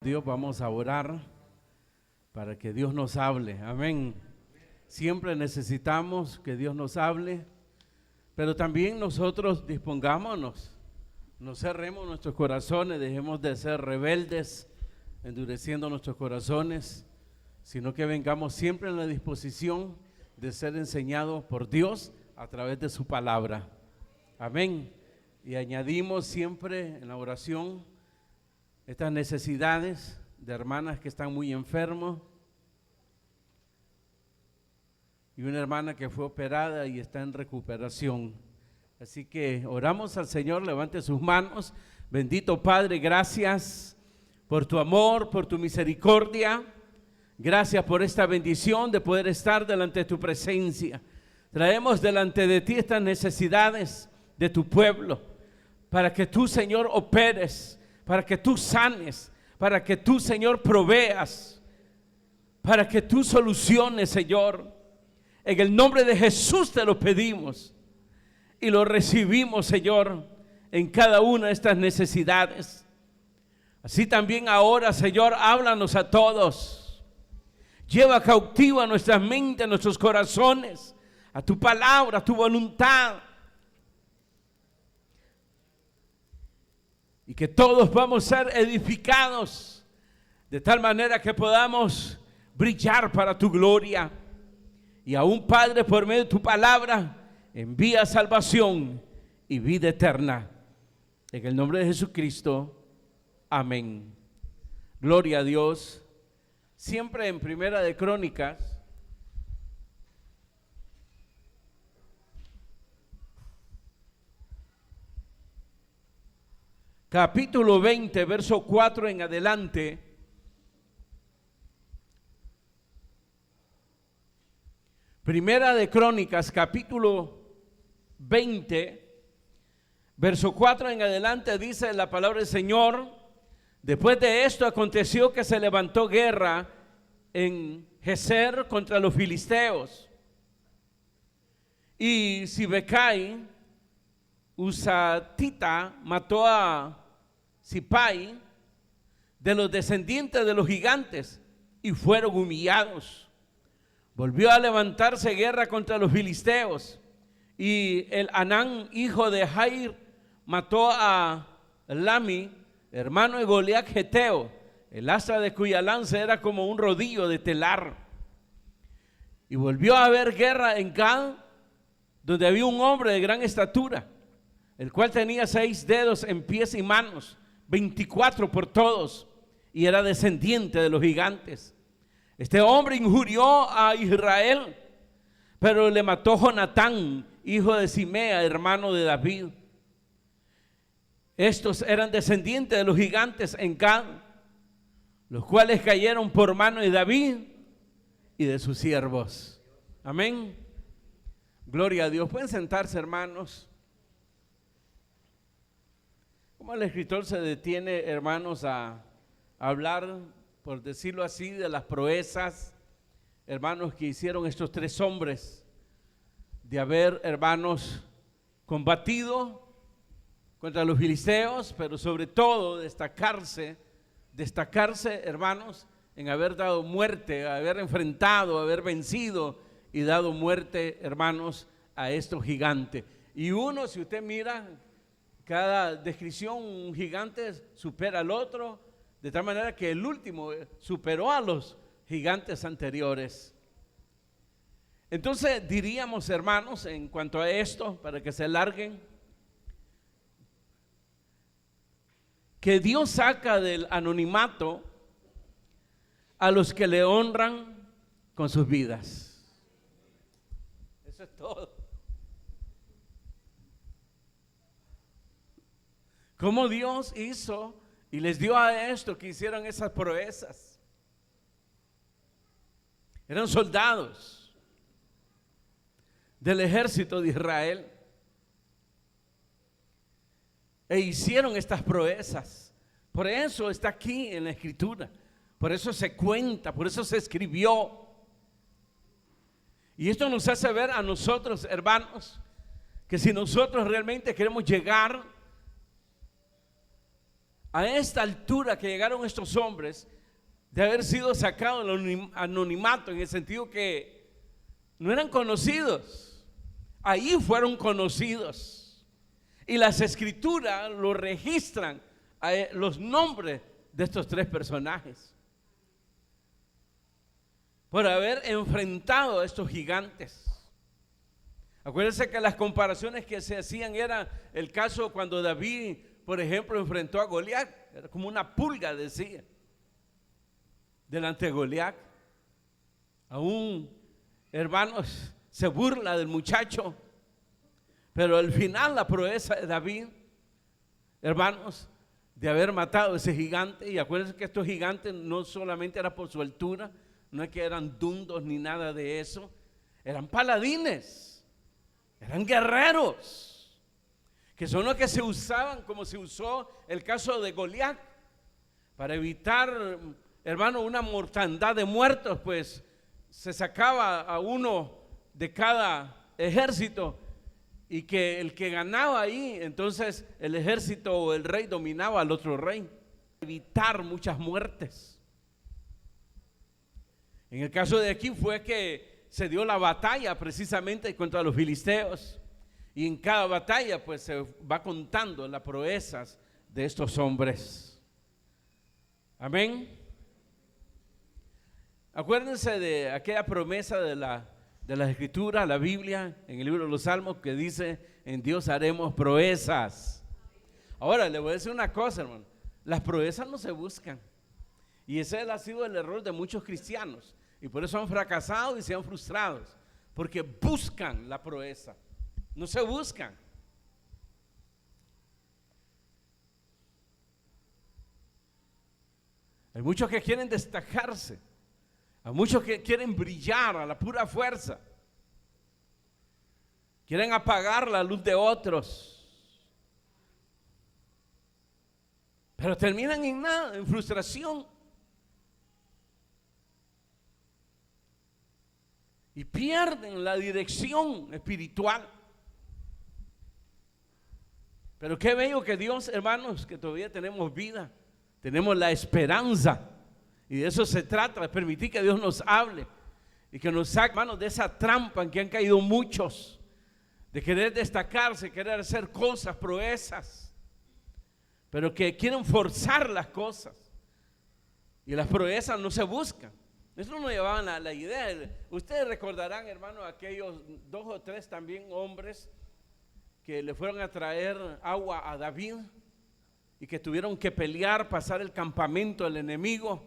Dios, vamos a orar para que Dios nos hable. Amén. Siempre necesitamos que Dios nos hable, pero también nosotros dispongámonos, no cerremos nuestros corazones, dejemos de ser rebeldes, endureciendo nuestros corazones, sino que vengamos siempre en la disposición de ser enseñados por Dios a través de su palabra. Amén. Y añadimos siempre en la oración estas necesidades de hermanas que están muy enfermos y una hermana que fue operada y está en recuperación. Así que oramos al Señor, levante sus manos. Bendito Padre, gracias por tu amor, por tu misericordia. Gracias por esta bendición de poder estar delante de tu presencia. Traemos delante de ti estas necesidades de tu pueblo, para que tú, Señor, operes, para que tú sanes, para que tú, Señor, proveas, para que tú soluciones, Señor. En el nombre de Jesús te lo pedimos y lo recibimos, Señor, en cada una de estas necesidades. Así también ahora, Señor, háblanos a todos. Lleva cautivo a nuestras mentes, a nuestros corazones, a tu palabra, a tu voluntad. Y que todos vamos a ser edificados de tal manera que podamos brillar para tu gloria. Y aún, Padre, por medio de tu palabra, envía salvación y vida eterna. En el nombre de Jesucristo, amén. Gloria a Dios. Siempre en Primera de Crónicas, capítulo 20, verso 4 en adelante. Primera de Crónicas, capítulo 20, verso 4 en adelante, dice la palabra del Señor: después de esto aconteció que se levantó guerra en Gezer contra los filisteos, y Sibecai Husatita mató a Sipai de los descendientes de los gigantes y fueron humillados. Volvió a levantarse guerra contra los filisteos, y el Anán, hijo de Jair, mató a Lami, hermano de Goliat Geteo, el astra de cuya lanza era como un rodillo de telar. Y volvió a haber guerra en Gad, donde había un hombre de gran estatura, el cual tenía 6 dedos en pies y manos, 24 por todos, y era descendiente de los gigantes. Este hombre injurió a Israel, pero le mató Jonatán, hijo de Simea, hermano de David. Estos eran descendientes de los gigantes en Gad, los cuales cayeron por mano de David y de sus siervos. Amén. Gloria a Dios. Pueden sentarse, hermanos. Como el escritor se detiene, hermanos, a hablar, por decirlo así, de las proezas, hermanos, que hicieron estos 3 hombres, de haber, hermanos, combatido contra los filisteos, pero sobre todo destacarse, hermanos, en haber dado muerte, haber enfrentado, haber vencido y dado muerte, hermanos, a estos gigantes. Y uno, si usted mira, cada descripción, un gigante supera al otro, de tal manera que el último superó a los gigantes anteriores. Entonces diríamos, hermanos, en cuanto a esto, para que se larguen, que Dios saca del anonimato a los que le honran con sus vidas. Eso es todo. Cómo Dios hizo y les dio a esto que hicieron esas proezas. Eran soldados del ejército de Israel e hicieron estas proezas. Por eso está aquí en la escritura, por eso se cuenta, por eso se escribió. Y esto nos hace ver a nosotros, hermanos, que si nosotros realmente queremos llegar a esta altura que llegaron estos hombres, de haber sido sacados del anonimato, en el sentido que no eran conocidos, ahí fueron conocidos. Y las escrituras lo registran, los nombres de estos tres personajes, por haber enfrentado a estos gigantes. Acuérdense que las comparaciones que se hacían era el caso cuando David, por ejemplo, enfrentó a Goliat. Era como una pulga, decía, delante de Goliat. Aún, hermanos, se burla del muchacho, pero al final la proeza de David, hermanos, de haber matado a ese gigante. Y acuérdense que estos gigantes no solamente era por su altura, no es que eran dundos ni nada de eso, eran paladines, eran guerreros, que son los que se usaban, como se usó el caso de Goliat, para evitar, hermano, una mortandad de muertos. Pues se sacaba a uno de cada ejército, y que el que ganaba ahí, entonces el ejército o el rey dominaba al otro rey, evitar muchas muertes. En el caso de aquí fue que se dio la batalla precisamente contra los filisteos, y en cada batalla pues se va contando las proezas de estos hombres. Amén. Acuérdense de aquella promesa de la Escritura, la Biblia, en el libro de los Salmos, que dice: en Dios haremos proezas. Ahora le voy a decir una cosa, hermano, las proezas no se buscan, y ese ha sido el error de muchos cristianos, y por eso han fracasado y se han frustrado, porque buscan la proeza, no se buscan. Hay muchos que quieren destacarse, hay muchos que quieren brillar a la pura fuerza, quieren apagar la luz de otros, pero terminan en nada, en frustración, y pierden la dirección espiritual. Pero qué bello que Dios, hermanos, que todavía tenemos vida, tenemos la esperanza, y de eso se trata, de permitir que Dios nos hable y que nos saque, hermanos, de esa trampa en que han caído muchos, de querer destacarse, querer hacer cosas, proezas, pero que quieren forzar las cosas, y las proezas no se buscan. Eso no llevaban a la idea. Ustedes recordarán, hermano, aquellos 2 o 3 también hombres que le fueron a traer agua a David, y que tuvieron que pelear, pasar el campamento del enemigo,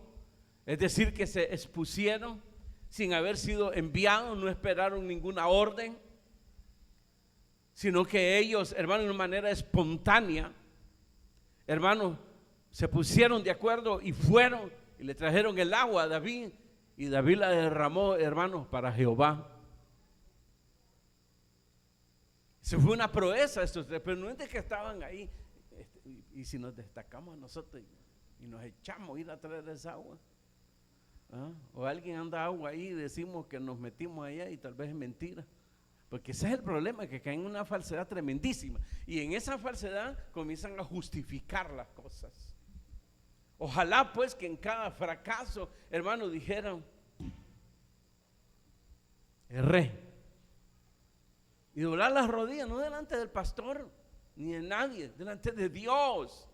es decir, que se expusieron sin haber sido enviados, no esperaron ninguna orden, sino que ellos, hermano, de una manera espontánea, hermano, se pusieron de acuerdo y fueron y le trajeron el agua a David, y David la derramó, hermano, para Jehová. Se fue una proeza estos tres, pero no es de que estaban ahí, y si nos destacamos nosotros y nos echamos a ir a traer esa agua, ¿ah? O alguien anda agua ahí y decimos que nos metimos allá, y tal vez es mentira, porque ese es el problema, que caen en una falsedad tremendísima, y en esa falsedad comienzan a justificar las cosas. Ojalá pues que en cada fracaso, hermano, dijeran: erré, y doblar las rodillas, no delante del pastor ni de nadie, delante de Dios.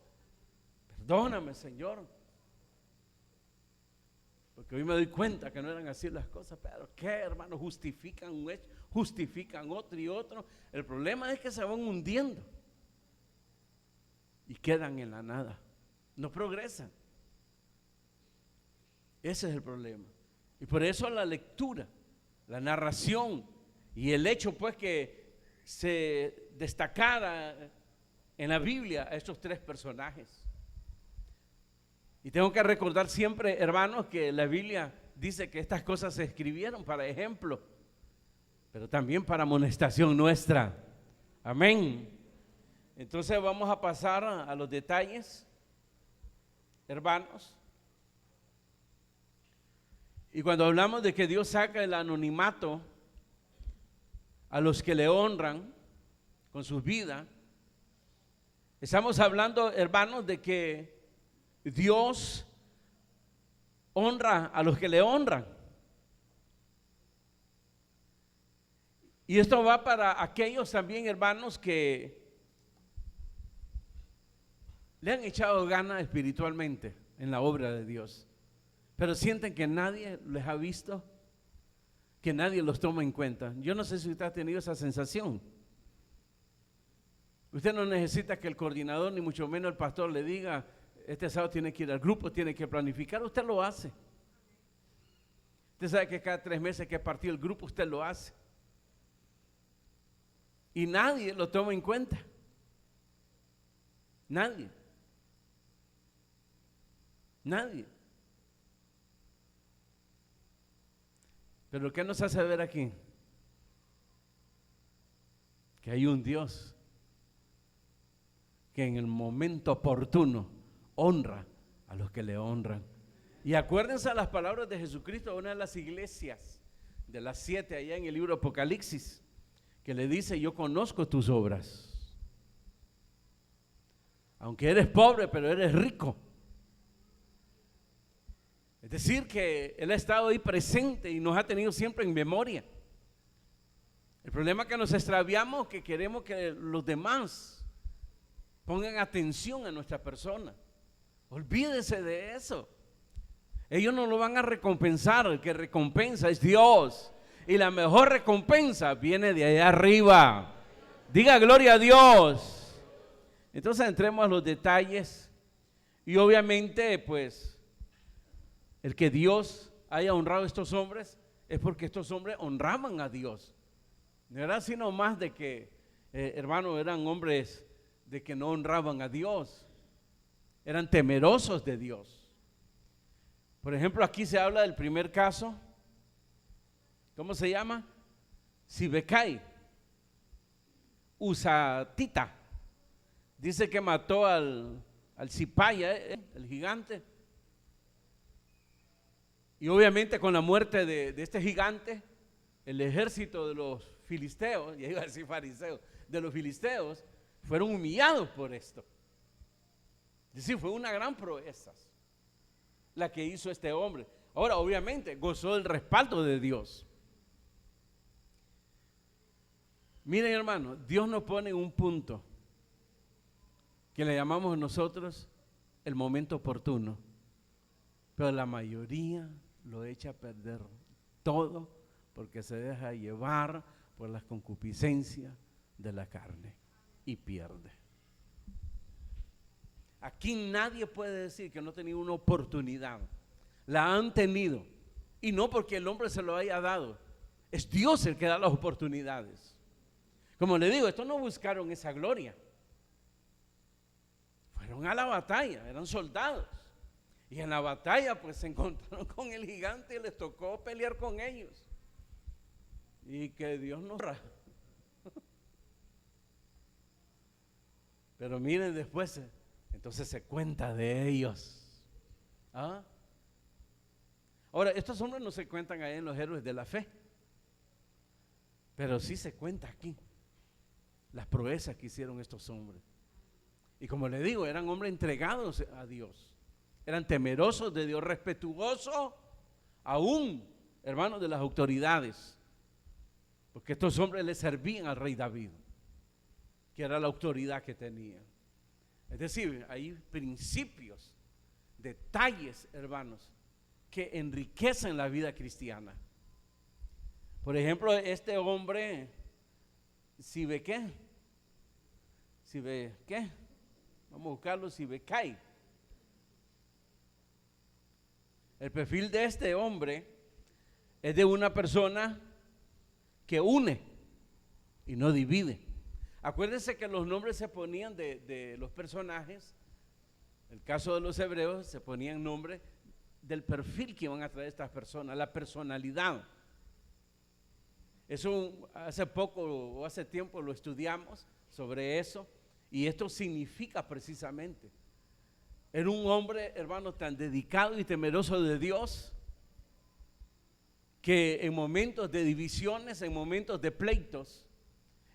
Perdóname, Señor, porque hoy me doy cuenta que no eran así las cosas. Pero qué, hermano, justifican un hecho, justifican otro y otro. El problema es que se van hundiendo y quedan en la nada, no progresan. Ese es el problema. Y por eso la lectura, la narración y el hecho pues que se destacara en la Biblia a estos tres personajes. Y tengo que recordar siempre, hermanos, que la Biblia dice que estas cosas se escribieron para ejemplo, pero también para amonestación nuestra. Amén. Entonces vamos a pasar a los detalles, hermanos. Y cuando hablamos de que Dios saca el anonimato a los que le honran con sus vidas, estamos hablando, hermanos, de que Dios honra a los que le honran. Y esto va para aquellos también, hermanos, que le han echado ganas espiritualmente en la obra de Dios, pero sienten que nadie les ha visto, que nadie los toma en cuenta. Yo no sé si usted ha tenido esa sensación. Usted no necesita que el coordinador, ni mucho menos el pastor, le diga: este sábado tiene que ir al grupo, tiene que planificar. Usted lo hace. Usted sabe que cada 3 meses que partió el grupo, usted lo hace. Y nadie lo toma en cuenta. Nadie. Nadie. Pero ¿qué nos hace ver aquí? Que hay un Dios que en el momento oportuno honra a los que le honran. Y acuérdense las palabras de Jesucristo a una de las iglesias, de las 7 allá en el libro Apocalipsis, que le dice: yo conozco tus obras, aunque eres pobre, pero eres rico. Es decir, que Él ha estado ahí presente y nos ha tenido siempre en memoria. El problema es que nos extraviamos, que queremos que los demás pongan atención a nuestra persona. Olvídese de eso. Ellos no lo van a recompensar. El que recompensa es Dios, y la mejor recompensa viene de allá arriba. Diga gloria a Dios. Entonces entremos a los detalles. Y obviamente, pues, el que Dios haya honrado a estos hombres es porque estos hombres honraban a Dios. No era sino más de que, hermanos, eran hombres de que no honraban a Dios. Eran temerosos de Dios. Por ejemplo, aquí se habla del primer caso. ¿Cómo se llama? Sibekai, Usatita. Dice que mató al Cipaya, el gigante. Y obviamente con la muerte de este gigante, el ejército de los filisteos, ya iba a decir fariseos, de los filisteos, fueron humillados por esto. Es decir, fue una gran proeza la que hizo este hombre. Ahora, obviamente, gozó del respaldo de Dios. Miren, hermano, Dios nos pone un punto que le llamamos nosotros el momento oportuno, pero la mayoría lo echa a perder todo porque se deja llevar por las concupiscencias de la carne y pierde. Aquí nadie puede decir que no ha tenido una oportunidad. La han tenido, y no porque el hombre se lo haya dado. Es Dios el que da las oportunidades. Como le digo, estos no buscaron esa gloria. Fueron a la batalla, eran soldados. Y en la batalla pues se encontraron con el gigante y les tocó pelear con ellos. Y que Dios nos raja. Pero miren después, entonces se cuenta de ellos. ¿Ah? Ahora, estos hombres no se cuentan ahí en los héroes de la fe, pero sí se cuenta aquí las proezas que hicieron estos hombres. Y como le digo, eran hombres entregados a Dios, eran temerosos de Dios, respetuosos aún, hermanos, de las autoridades, porque estos hombres le servían al rey David, que era la autoridad que tenía. Es decir, hay principios, detalles, hermanos, que enriquecen la vida cristiana. Por ejemplo, este hombre, Sibekai, vamos a buscarlo, Sibekai. El perfil de este hombre es de una persona que une y no divide. Acuérdense que los nombres se ponían de los personajes. En el caso de los hebreos se ponían nombres del perfil que iban a traer estas personas, la personalidad. Eso hace poco o hace tiempo lo estudiamos sobre eso, y esto significa precisamente, era un hombre, hermano, tan dedicado y temeroso de Dios, que en momentos de divisiones, en momentos de pleitos,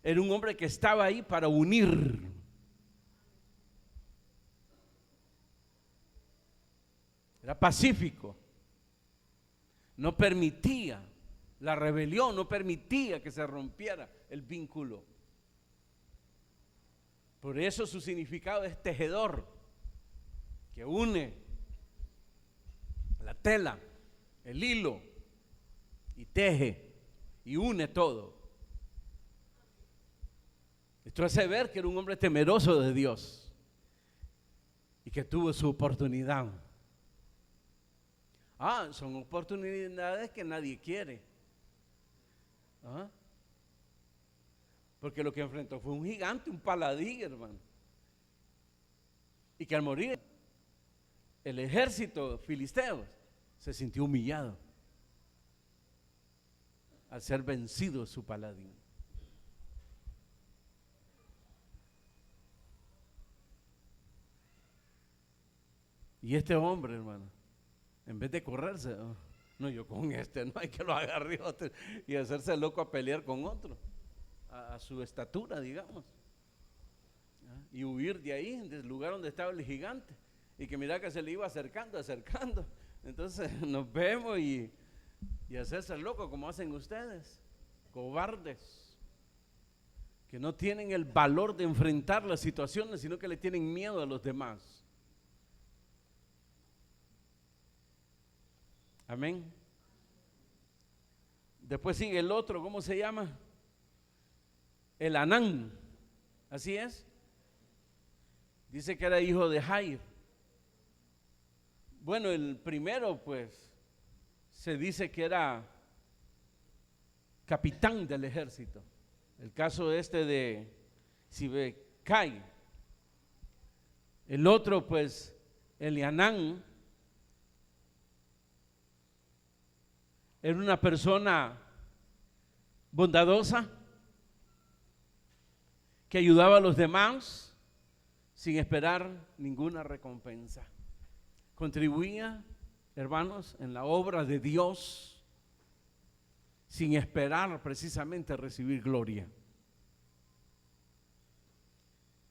era un hombre que estaba ahí para unir. era pacífico, no permitía la rebelión, no permitía que se rompiera el vínculo. Por eso su significado es tejedor, que une la tela, el hilo, y teje y une todo. Esto hace ver que era un hombre temeroso de Dios y que tuvo su oportunidad. Son oportunidades que nadie quiere. Porque lo que enfrentó fue un gigante, un paladín, hermano. Y que al morir el ejército filisteo se sintió humillado al ser vencido su paladín. Y este hombre, hermano, en vez de correrse, no, yo con este no hay que lo agarre otro y hacerse loco a pelear con otro a su estatura, digamos, y huir de ahí, del lugar donde estaba el gigante, y que mira que se le iba acercando, entonces nos vemos y hacerse loco como hacen ustedes, cobardes, que no tienen el valor de enfrentar las situaciones, sino que le tienen miedo a los demás. Amén. Después sigue el otro, ¿cómo se llama? El Anán, así es. Dice que era hijo de Jair. Bueno, el primero pues se dice que era capitán del ejército. El caso de Sibecai. El otro pues, Elianán, era una persona bondadosa que ayudaba a los demás sin esperar ninguna recompensa. Contribuía, hermanos, en la obra de Dios sin esperar precisamente recibir gloria.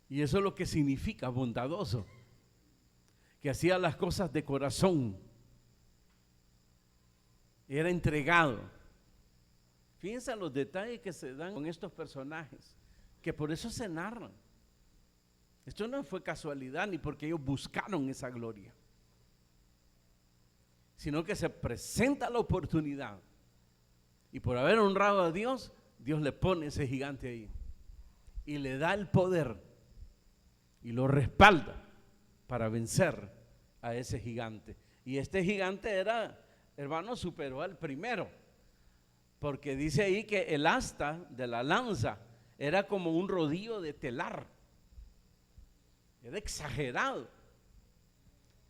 Y eso es lo que significa bondadoso, que hacía las cosas de corazón, era entregado. Fíjense en los detalles que se dan con estos personajes, que por eso se narran. Esto no fue casualidad ni porque ellos buscaron esa gloria, sino que se presenta la oportunidad y por haber honrado a Dios, Dios le pone ese gigante ahí y le da el poder y lo respalda para vencer a ese gigante. Y este gigante era, hermano, superó al primero, porque dice ahí que el asta de la lanza era como un rodillo de telar, era exagerado,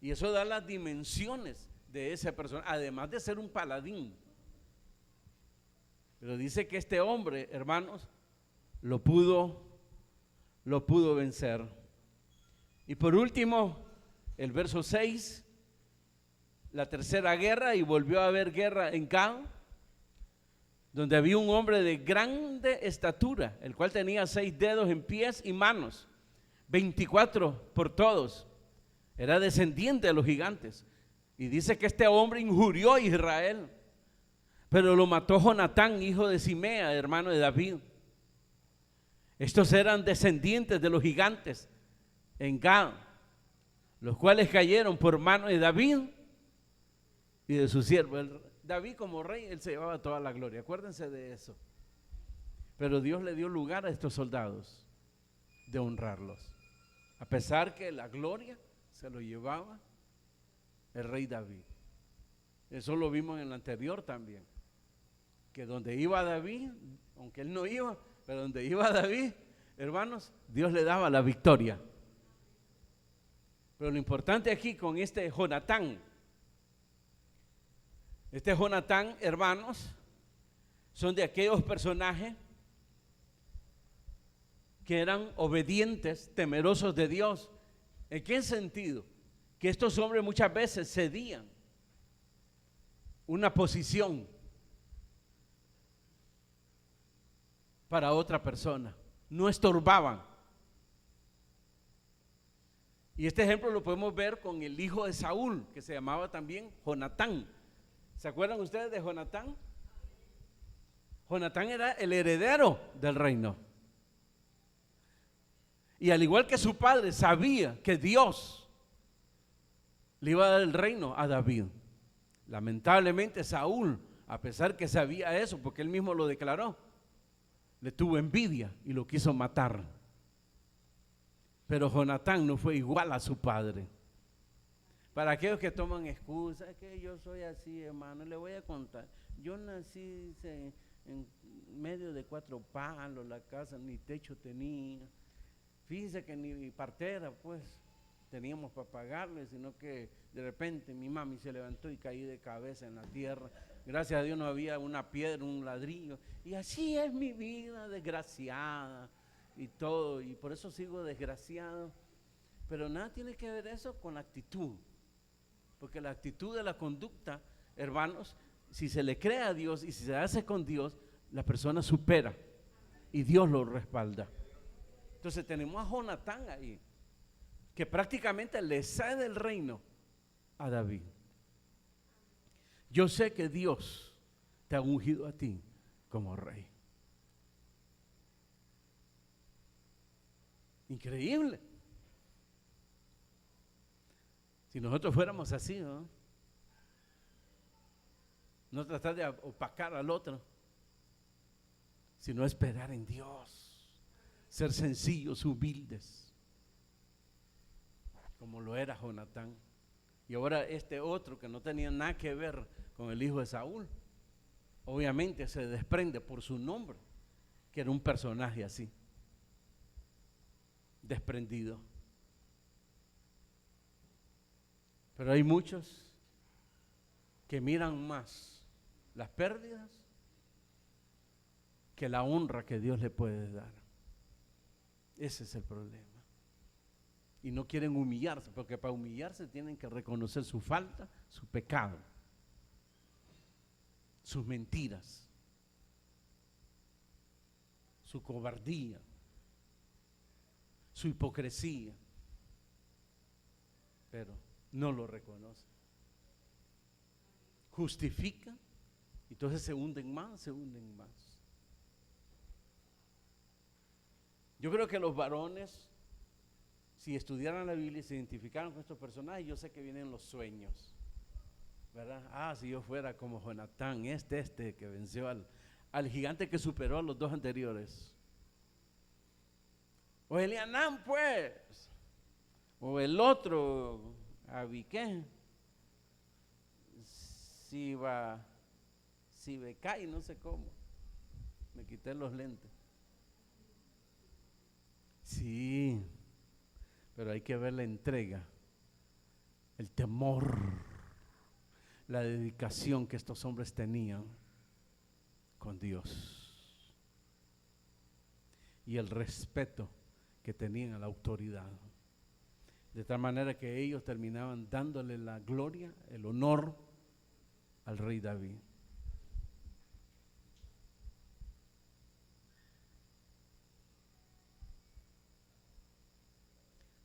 y eso da las dimensiones de esa persona, además de ser un paladín. Pero dice que este hombre, hermanos, lo pudo vencer. Y por último, el verso 6, la tercera guerra, y volvió a haber guerra en Gad, donde había un hombre de grande estatura, el cual tenía 6 dedos en pies y manos, 24 por todos, era descendiente de los gigantes. Y dice que este hombre injurió a Israel, pero lo mató Jonatán, hijo de Simea, hermano de David. Estos eran descendientes de los gigantes en Gad, los cuales cayeron por mano de David y de su siervo. David como rey, él se llevaba toda la gloria, acuérdense de eso. Pero Dios le dio lugar a estos soldados de honrarlos, a pesar que la gloria se lo llevaba el rey David. Eso lo vimos en el anterior también, que donde iba David, aunque él no iba, pero donde iba David, hermanos, Dios le daba la victoria. Pero lo importante aquí con este Jonatán, hermanos, son de aquellos personajes que eran obedientes, temerosos de Dios. ¿En qué sentido? Que estos hombres muchas veces cedían una posición para otra persona, no estorbaban. Y este ejemplo lo podemos ver con el hijo de Saúl, que se llamaba también Jonatán. ¿Se acuerdan ustedes de Jonatán? Jonatán era el heredero del reino. Y al igual que su padre, sabía que Dios le iba a dar el reino a David. Lamentablemente Saúl, a pesar que sabía eso, porque él mismo lo declaró, le tuvo envidia y lo quiso matar. Pero Jonatán no fue igual a su padre. Para aquellos que toman excusas, es que yo soy así, hermano, le voy a contar. Yo nací en medio de 4 palos, la casa ni techo tenía. Fíjese que ni partera, pues, teníamos para pagarle, sino que de repente mi mami se levantó y caí de cabeza en la tierra. Gracias a Dios no había una piedra, un ladrillo. Y así es mi vida, desgraciada y todo. Y por eso sigo desgraciado. Pero nada tiene que ver eso con la actitud. Porque la actitud de la conducta, hermanos, si se le cree a Dios y si se hace con Dios, la persona supera y Dios lo respalda. Entonces tenemos a Jonatán ahí, que prácticamente le cede el reino a David. Yo sé que Dios te ha ungido a ti como rey. Increíble. Si nosotros fuéramos así, ¿no? No tratar de opacar al otro, sino esperar en Dios, ser sencillos, humildes, como lo era Jonatán. Y ahora este otro que no tenía nada que ver con el hijo de Saúl, obviamente se desprende por su nombre, que era un personaje así, desprendido. Pero hay muchos que miran más las pérdidas que la honra que Dios le puede dar. Ese es el problema. Y no quieren humillarse, porque para humillarse tienen que reconocer su falta, su pecado, sus mentiras, su cobardía, su hipocresía, pero no lo reconocen. Justifican, entonces se hunden más, se hunden más. Yo creo que los varones, si estudiaran la Biblia y se identificaran con estos personajes, yo sé que vienen los sueños, ¿verdad? Ah, si yo fuera como Jonatán, este que venció al gigante que superó a los 2 anteriores. O Elianán, pues. O el otro, Abiqué. Sibecai, no sé cómo. Me quité los lentes. Sí, pero hay que ver la entrega, el temor, la dedicación que estos hombres tenían con Dios y el respeto que tenían a la autoridad, de tal manera que ellos terminaban dándole la gloria, el honor al rey David.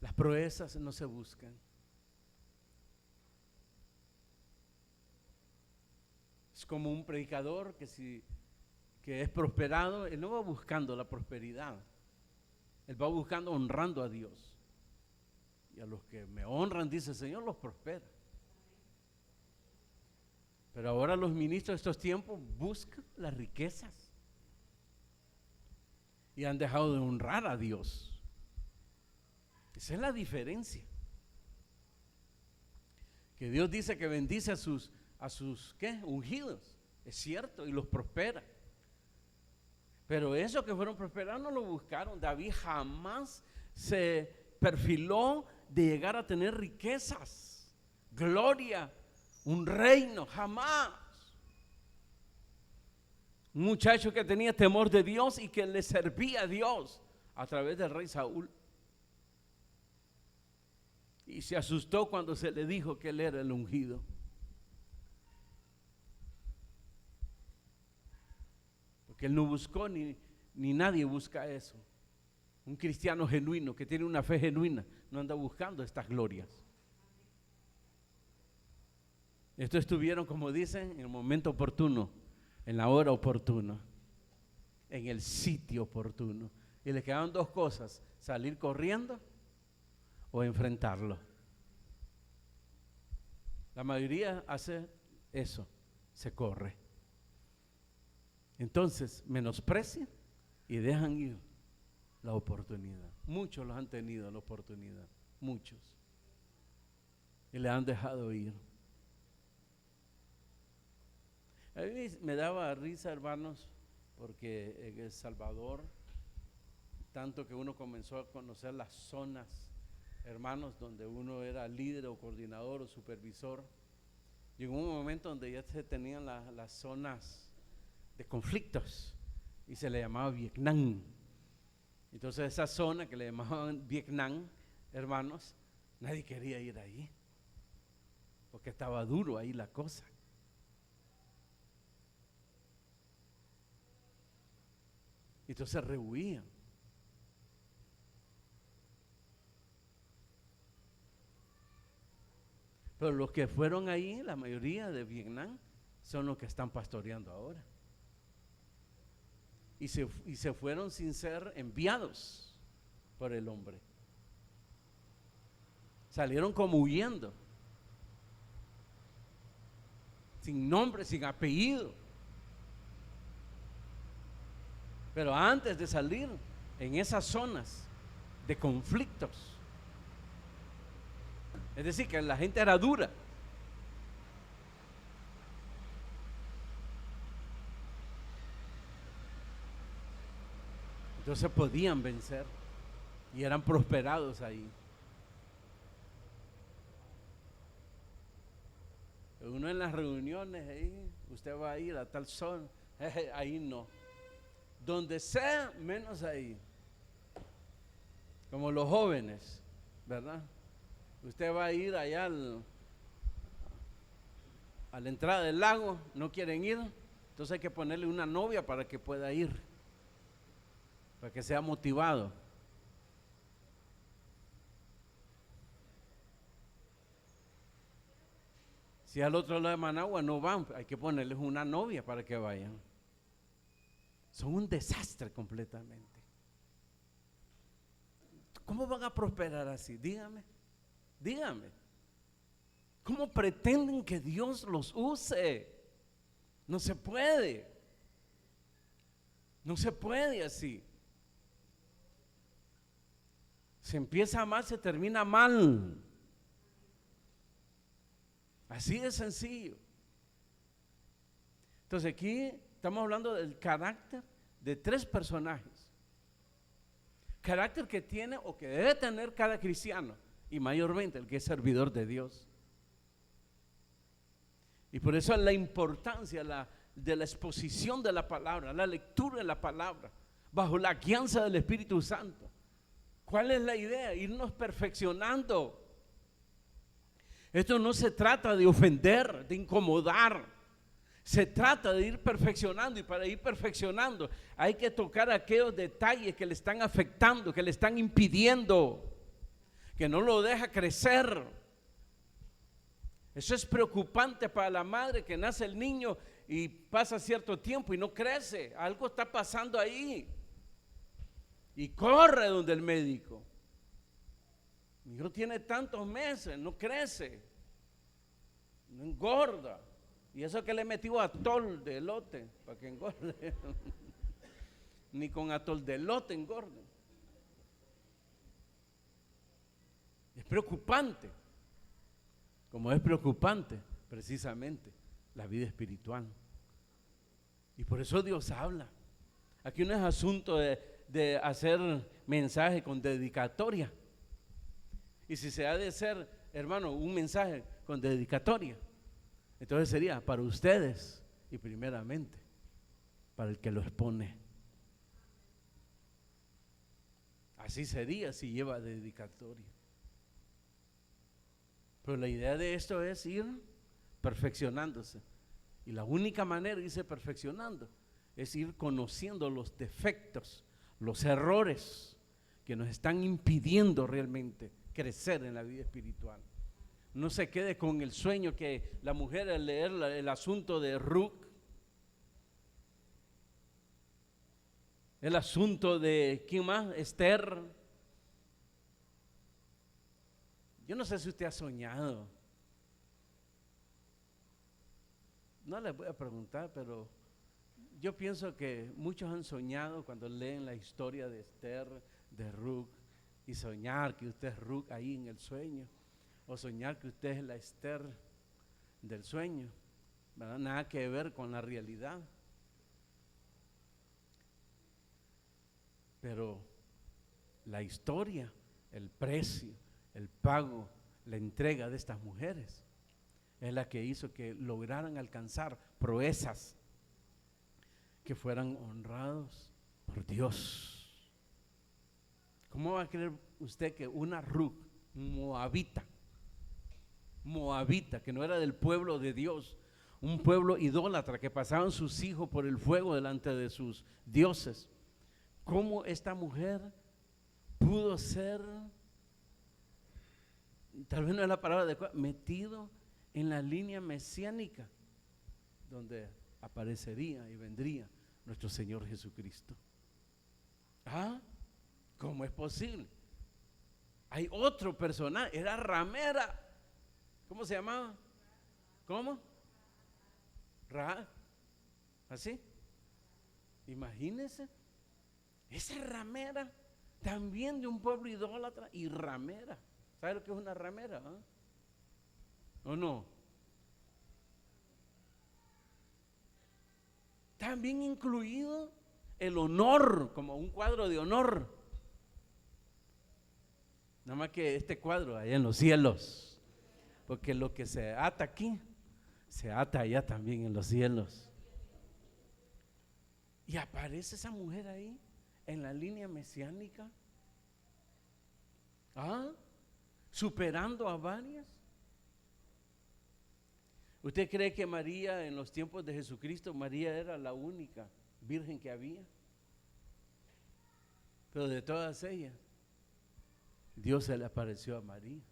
Las proezas no se buscan. Es como un predicador que es prosperado, él no va buscando la prosperidad, él va buscando honrando a Dios. Y a los que me honran, dice el Señor, los prospera. Pero ahora los ministros de estos tiempos buscan las riquezas y han dejado de honrar a Dios. Esa es la diferencia. Que Dios dice que bendice a sus ¿qué? Ungidos. Es cierto, y los prospera. Pero esos que fueron prosperados no lo buscaron. David jamás se perfiló de llegar a tener riquezas, gloria, un reino, jamás. Un muchacho que tenía temor de Dios y que le servía a Dios a través del rey Saúl. Y se asustó cuando se le dijo que él era el ungido. Porque él no buscó, ni nadie busca eso. Un cristiano genuino que tiene una fe genuina no anda buscando estas glorias. Estos estuvieron, como dicen, en el momento oportuno, en la hora oportuna, en el sitio oportuno. Y les quedaban dos cosas: salir corriendo o enfrentarlo. La mayoría hace eso, se corre. Entonces menosprecian y dejan ir la oportunidad. Muchos los han tenido la oportunidad, muchos, y le han dejado ir. A mí me daba risa, hermanos, porque en El Salvador, tanto que uno comenzó a conocer las zonas, hermanos, donde uno era líder o coordinador o supervisor, llegó un momento donde ya se tenían las zonas de conflictos y se le llamaba Vietnam. Entonces esa zona que le llamaban Vietnam, hermanos, nadie quería ir ahí porque estaba duro ahí la cosa. Entonces rehuían. Pero los que fueron ahí, la mayoría de Vietnam, son los que están pastoreando ahora. Y se fueron sin ser enviados por el hombre. Salieron como huyendo, sin nombre, sin apellido. Pero antes de salir en esas zonas de conflictos, es decir, que la gente era dura, entonces podían vencer y eran prosperados ahí. Uno en las reuniones ahí, usted va a ir a tal zona, ahí no. Donde sea, menos ahí. Como los jóvenes, ¿verdad? Usted va a ir allá a la entrada del lago, no quieren ir, entonces hay que ponerle una novia para que pueda ir, para que sea motivado. Si al otro lado de Managua no van, hay que ponerles una novia para que vayan. Son un desastre completamente. ¿Cómo van a prosperar así? Dígame. ¿Cómo pretenden que Dios los use? No se puede. No se puede así. Se empieza mal, se termina mal. Así de sencillo. Entonces aquí estamos hablando del carácter de tres personajes. Carácter que tiene o que debe tener cada cristiano, y mayormente el que es servidor de Dios. Y por eso la importancia de la exposición de la palabra, la lectura de la palabra, bajo la guianza del Espíritu Santo. ¿Cuál es la idea? Irnos perfeccionando. Esto no se trata de ofender, de incomodar. Se trata de ir perfeccionando, y para ir perfeccionando hay que tocar aquellos detalles que le están afectando, que le están impidiendo, que no lo deja crecer. Eso es preocupante para la madre, que nace el niño y pasa cierto tiempo y no crece. Algo está pasando ahí. Y corre donde el médico. Mi hijo tiene tantos meses, no crece, no engorda. Y eso que le metió atol de elote para que engorde. Ni con atol de elote engorde. Es preocupante. Como es preocupante precisamente la vida espiritual. Y por eso Dios habla. Aquí no es asunto de hacer mensaje con dedicatoria. Y si se ha de hacer, hermano, un mensaje con dedicatoria, entonces sería para ustedes y primeramente para el que lo expone. Así sería si lleva dedicatoria. Pero la idea de esto es ir perfeccionándose. Y la única manera de irse perfeccionando es ir conociendo los defectos, los errores que nos están impidiendo realmente crecer en la vida espiritual. No se quede con el sueño que la mujer al leer el asunto de Ruth, el asunto de, ¿quién más? Esther. Yo no sé si usted ha soñado. No les voy a preguntar, pero yo pienso que muchos han soñado cuando leen la historia de Esther, de Ruth, y soñar que usted es Ruth ahí en el sueño, o soñar que usted es la Esther del sueño, ¿verdad? Nada que ver con la realidad. Pero la historia, el precio, el pago, la entrega de estas mujeres es la que hizo que lograran alcanzar proezas, que fueran honrados por Dios. ¿Cómo va a creer usted que una Ruth moabita, que no era del pueblo de Dios, un pueblo idólatra que pasaban sus hijos por el fuego delante de sus dioses, cómo esta mujer pudo ser, tal vez no es la palabra adecuada, metido en la línea mesiánica donde aparecería y vendría nuestro Señor Jesucristo? ¿Cómo es posible? Hay otro personaje, era ramera. ¿Cómo se llamaba? ¿Cómo? ¿Así? Imagínense, esa ramera, también de un pueblo idólatra y ramera. ¿Sabe lo que es una ramera? ¿O no? También incluido el honor, como un cuadro de honor. Nada más que este cuadro allá en los cielos, porque lo que se ata aquí, se ata allá también en los cielos. Y aparece esa mujer ahí, en la línea mesiánica, superando a varias. ¿Usted cree que María, en los tiempos de Jesucristo, María era la única virgen que había? Pero de todas ellas, Dios se le apareció a María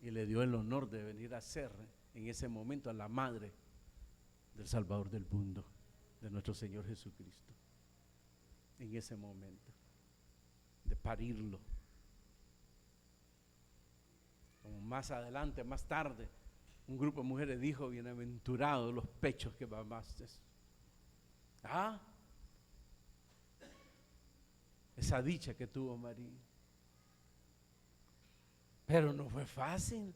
y le dio el honor de venir a ser en ese momento a la madre del Salvador del mundo, de nuestro Señor Jesucristo. En ese momento de parirlo. Como más adelante, más tarde, un grupo de mujeres dijo: bienaventurados los pechos que mamaste. Esa dicha que tuvo María. Pero no fue fácil.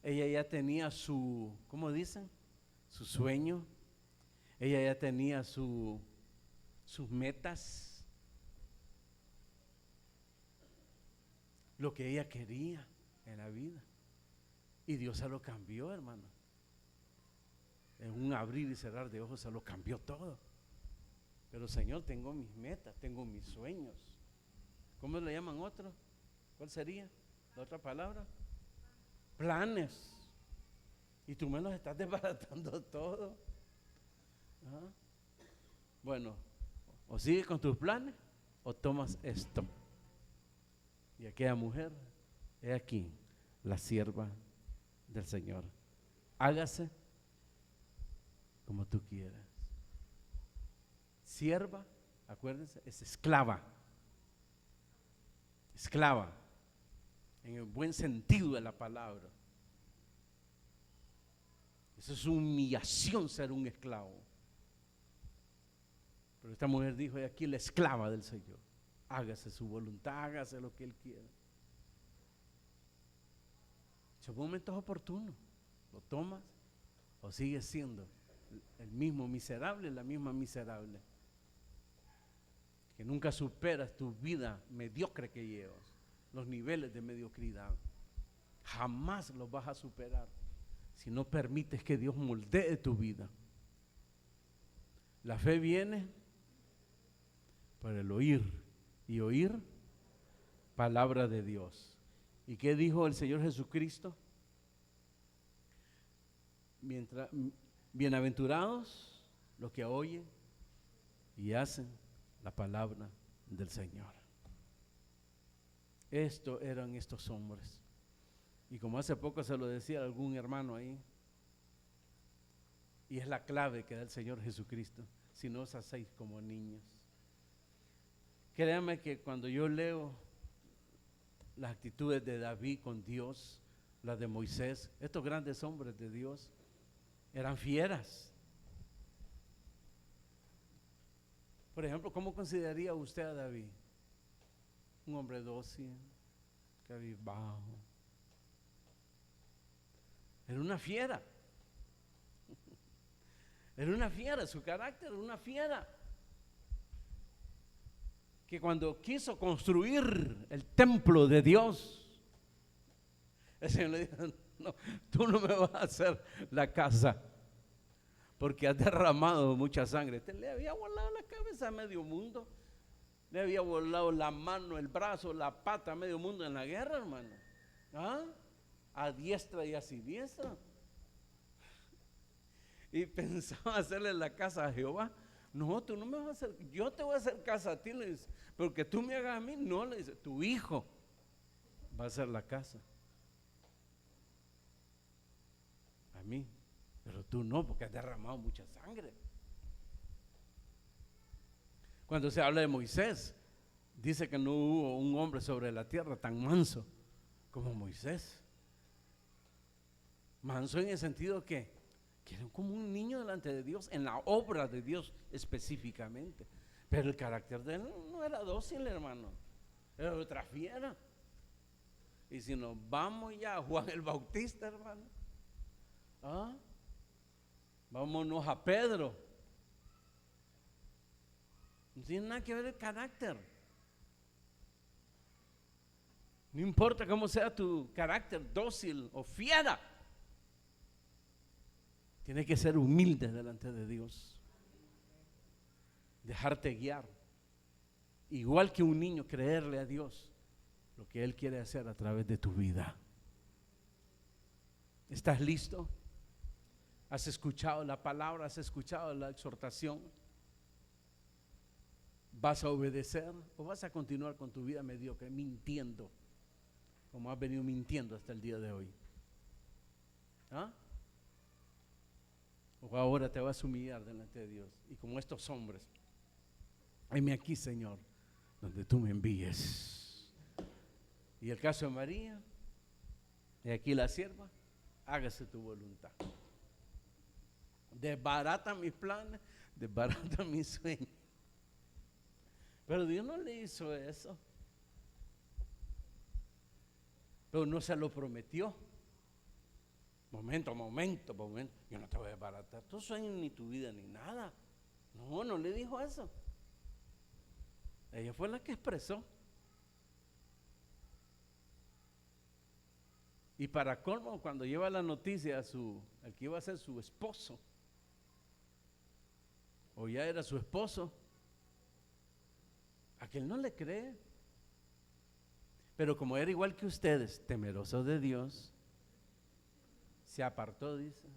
Ella ya tenía su, ¿cómo dicen? Su sueño. Ella ya tenía sus metas. Lo que ella quería en la vida. Y Dios se lo cambió, hermano. En un abrir y cerrar de ojos se lo cambió todo. Pero Señor, tengo mis metas, tengo mis sueños. ¿Cómo le llaman otro? ¿Cuál sería la otra palabra? Planes. Y tú me los estás desbaratando todo. Bueno, o sigues con tus planes o tomas esto. Y aquella mujer, he aquí, la sierva del Señor. Hágase como tú quieras. Sierva, acuérdense, es esclava. Esclava, en el buen sentido de la palabra. Eso es humillación, ser un esclavo. Pero esta mujer dijo: he aquí la esclava del Señor. Hágase su voluntad, hágase lo que Él quiera. Son momentos oportunos. Lo tomas o sigues siendo el mismo miserable, la misma miserable, que nunca superas tu vida mediocre que llevas, los niveles de mediocridad. Jamás los vas a superar si no permites que Dios moldee tu vida. La fe viene por el oír, y oír palabra de Dios. ¿Y qué dijo el Señor Jesucristo? Bienaventurados los que oyen y hacen la palabra del Señor. Esto eran estos hombres. Y como hace poco se lo decía a algún hermano ahí, y es la clave que da el Señor Jesucristo: si no os hacéis como niños. Créanme que cuando yo leo las actitudes de David con Dios, las de Moisés, estos grandes hombres de Dios eran fieras. Por ejemplo, ¿cómo consideraría usted a David? Un hombre dócil, cabizbajo. Era una fiera. Era una fiera, su carácter era una fiera. Que cuando quiso construir el templo de Dios, el Señor le dijo: no, tú no me vas a hacer la casa, porque has derramado mucha sangre. Le había volado la cabeza a medio mundo, le había volado la mano, el brazo, la pata a medio mundo en la guerra, hermano. A diestra y a siniestra. Y pensaba hacerle la casa a Jehová. No, tú no me vas a hacer, yo te voy a hacer casa a ti, le dice, porque tú me hagas a mí. No, le dice, tu hijo va a hacer la casa a mí, pero tú no, porque has derramado mucha sangre. Cuando se habla de Moisés, dice que no hubo un hombre sobre la tierra tan manso como Moisés. Manso en el sentido que era como un niño delante de Dios, en la obra de Dios específicamente. Pero el carácter de él no era dócil, hermano, era otra fiera. Y si nos vamos ya a Juan el Bautista, hermano, vámonos a Pedro. No tiene nada que ver el carácter. No importa cómo sea tu carácter, dócil o fiera, tiene que ser humilde delante de Dios, dejarte guiar, igual que un niño, creerle a Dios lo que Él quiere hacer a través de tu vida. ¿Estás listo? ¿Has escuchado la palabra? ¿Has escuchado la exhortación? ¿Vas a obedecer o vas a continuar con tu vida mediocre, mintiendo, como has venido mintiendo hasta el día de hoy? O ahora te vas a humillar delante de Dios y como estos hombres: heme aquí, Señor, donde tú me envíes. Y el caso de María, y aquí la sierva, hágase tu voluntad. Desbarata mis planes, desbarata mis sueños. Pero Dios no le hizo eso. Pero no se lo prometió. Momento, yo no te voy a desbaratar tus sueños, ni tu vida, ni nada. No le dijo eso. Ella fue la que expresó. Y para colmo, cuando lleva la noticia al que iba a ser su esposo, o ya era su esposo, aquel no le cree. Pero como era igual que ustedes, temeroso de Dios, se apartó, dice,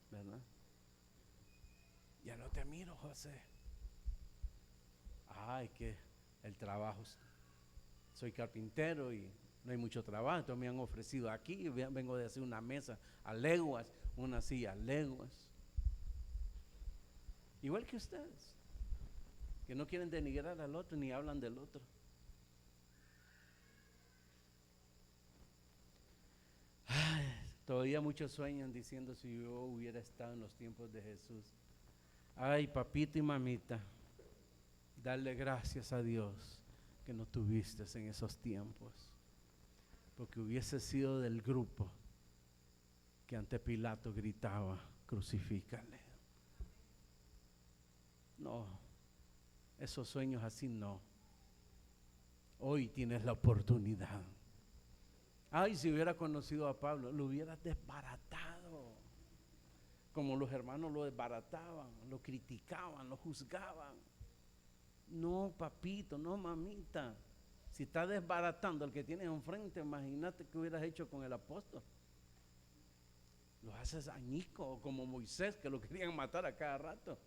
¿verdad? Ya no te miro, José. Ay, que el trabajo, soy carpintero y no hay mucho trabajo, entonces me han ofrecido aquí, vengo de hacer una mesa a leguas, una silla a leguas. Igual que ustedes, que no quieren denigrar al otro ni hablan del otro. Ay, todavía muchos sueñan diciendo: si yo hubiera estado en los tiempos de Jesús. Ay, papito y mamita, darle gracias a Dios que no tuviste en esos tiempos, porque hubiese sido del grupo que ante Pilato gritaba: crucifícale. No, esos sueños así no. Hoy tienes la oportunidad. Ay, si hubiera conocido a Pablo, lo hubieras desbaratado, como los hermanos lo desbarataban, lo criticaban, lo juzgaban. No, papito, no, mamita. Si estás desbaratando al que tienes enfrente, imagínate qué hubieras hecho con el apóstol. Lo haces añico, como Moisés, que lo querían matar a cada rato.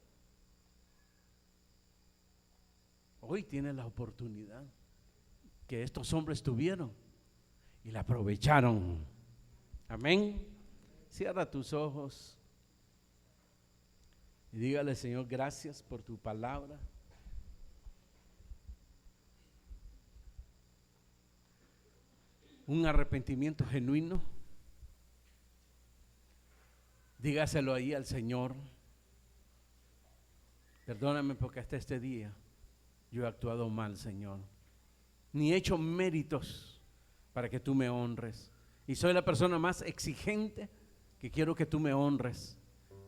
Hoy tienes la oportunidad. que estos hombres tuvieron y la aprovecharon. Amén. Cierra tus ojos y dígale: Señor, gracias por tu palabra. Un arrepentimiento genuino. Dígaselo ahí al Señor: perdóname porque hasta este día yo he actuado mal, Señor. Ni he hecho méritos para que tú me honres. Y soy la persona más exigente que quiero que tú me honres,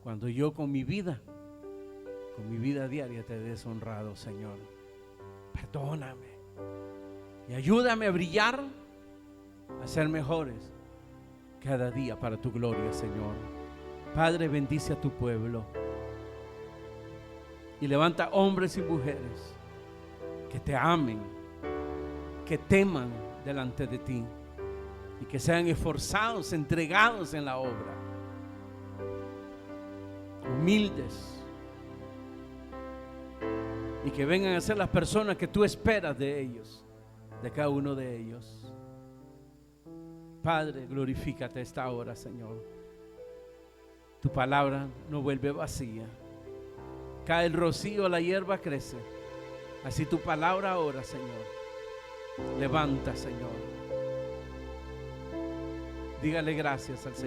cuando yo con mi vida diaria te he deshonrado, Señor. Perdóname y ayúdame a brillar, a ser mejores cada día para tu gloria, Señor. Padre, bendice a tu pueblo y levanta hombres y mujeres que te amen, que teman delante de ti y que sean esforzados, entregados en la obra, humildes, y que vengan a ser las personas que tú esperas de ellos, de cada uno de ellos. Padre, glorifícate esta hora, Señor. Tu palabra no vuelve vacía. Cae el rocío, la hierba crece. Así tu palabra ahora, Señor, levanta, Señor. Dígale gracias al Señor.